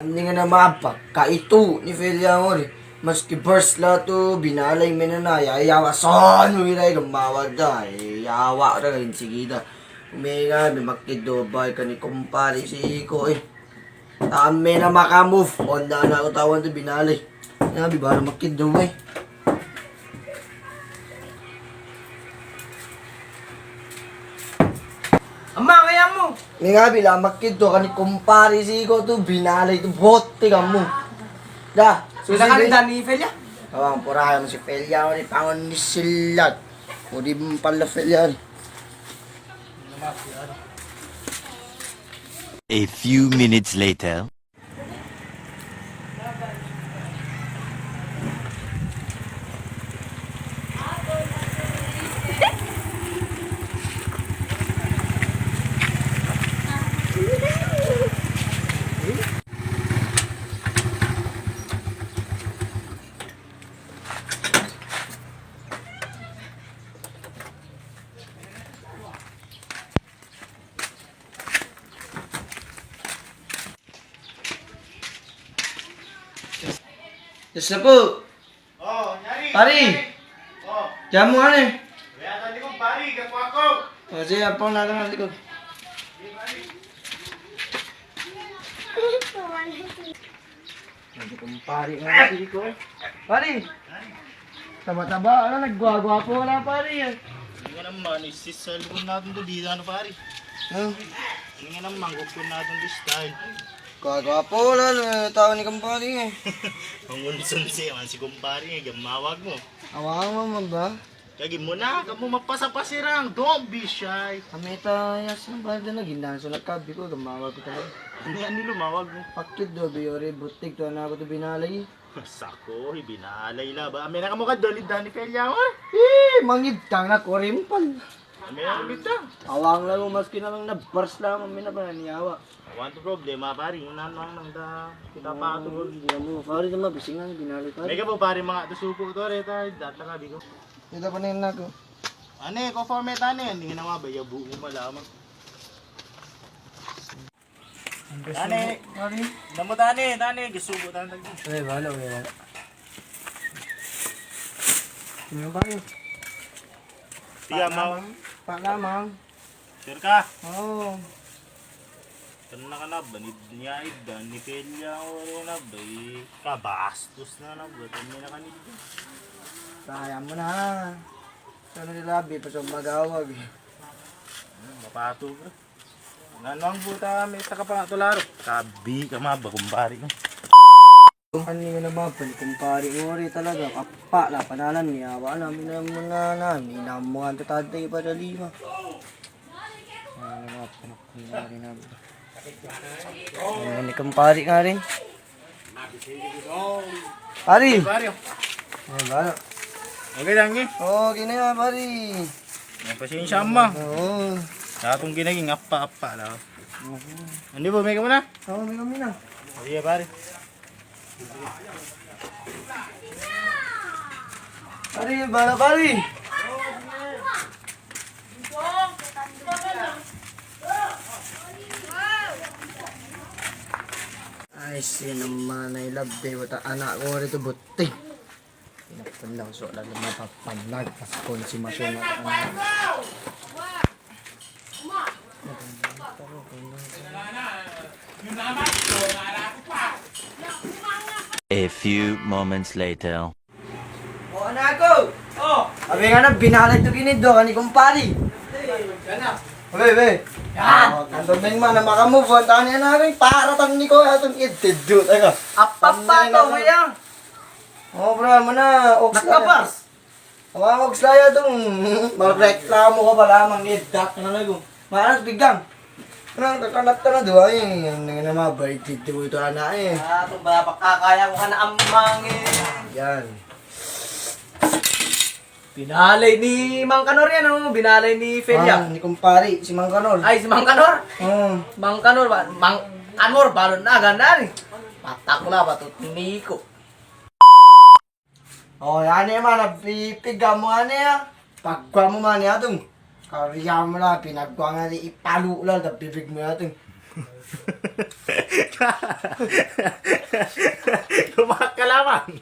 Hindi nga na mapagkaito ni Felia mo rin. Maski burst la to, binalay mo na yayawa son, humiray gamawag da, yawa na rin, sige da. Umiga, bimakidobay ka ni kumpare si Iko eh. Tami na makamove, onda na ako tawan to binalay. Nabi ba na makidobay? Ama, kaya mo! May nga bila, makid to, kani kumpare si Iko to, binalay to, bote ka mo. Da, Sila ka rin ni Felia? awang purahan mo si Felia, o ni pangon ni Silat. O di mo pala Felia. A few minutes later. Yes na po. Oh, nyari. Pari! Oh, Diyan mo ano eh. kaya tadi ko pari, kapwa ko. O sige, apang natin ang likod. Hindi kong pari nga si ko eh. Pari! Taba-taba, ano, nagwagwapo na pari eh. Hindi nga naman, isis sa likod natin to, di na pari. No? Hindi nga naman, gupon natin this time. Gwagwapo na, tao ni kumpari eh. Ang unsun siya, man si kumpari, gamawag mo. Awang mo ba? Kagi mo na, kamo mapasapasirang, don't be shy. Kami tayas ng bada na ginanso na kabi ko, gamawag ko talaga. Hindi ani lumawag mo. Pakit do, biyore, butik to na ako to binalay. Sako, ibinalay la ba? Amin na kamo ka dolid ni Felia mo. Eh, mangidtang na ko rin pal. Amin na kumita. Awang lang mo, maski na lang na-burst lang, amin na ba niyawa. Want to problema pari, unan lang nang da kita pa to. Hindi mo, pari naman, bisingan, binalay pari. Mega po pari mga tusuko to reta, data ka bigo. Ito pa na yun ako. Ane, ko format ane, hindi na mabaya buo malamang. Tane, Pari? damo tane, gisubo tane tagi. Ay, wala. Ano ba yun? Tiya mau, Palamang. sure ka? Oo. Kana ka na banid niya idan ni Felia o na bay kabastos na na buat may na kanito. Sayang mo na. Sana nilabi pa sa magawag. Mapato bro. Nanang buta may taka pa to laro. Kabi ka mabakumbari mo. Ano nga naman, kumpari mo rin talaga. Kapa, la, panalan niya. Wala namin na mga namin. Namuhan to tatay pa sa lima. Ano nga, kumpari namin. Ano ni kumpari nga rin. Pari! Baryo. Ay, bala. Okay lang eh. Oo, kinaya, pari. May pasensya mo. Oo. Atong ginaging appa la. Hindi ba may ka muna? Oo, may kami na. Sige pare. Pari, bala, pari. Ay, naman ay labi. Wata anak ko rito buti. Pinapanlang so lang mapapanag. Pas konsumasyon na anak. A few moments later. O, anak ko! Oh! Sabi nga na, binalay to ginido ka ni kumpari. Be. Yan! Andun na yung mana makamove on. Tanya namin, para tang ni ko atong itidyo. Teka. Apa to, kaya? O, bro, mo na. Nakapas! Oks laya itong magreklamo ka pa lamang idak na lago. Maalas bigang. Ano, kakanap ka na doon. Ay, yung nga na mabait dito ito na eh. Itong ba, pakakaya ko ka na amang eh. Yan. Binalay ni Mang Kanor yan, oh. Binalay ni Felia. Ni kumpari, si Mang Kanol. Ay, si Mang Kanor. Oo. Mang Kanor ba? Mang Kanor, balon na, ganda rin. Patak na ba, tutumi ko. Oh, yan naman, napipiga mo nga niya. Pagwa mo man niya itong. Kariya mo lang, pinagwa nga niya, ipalo lang, nabibig mo natin. Kumakalaman.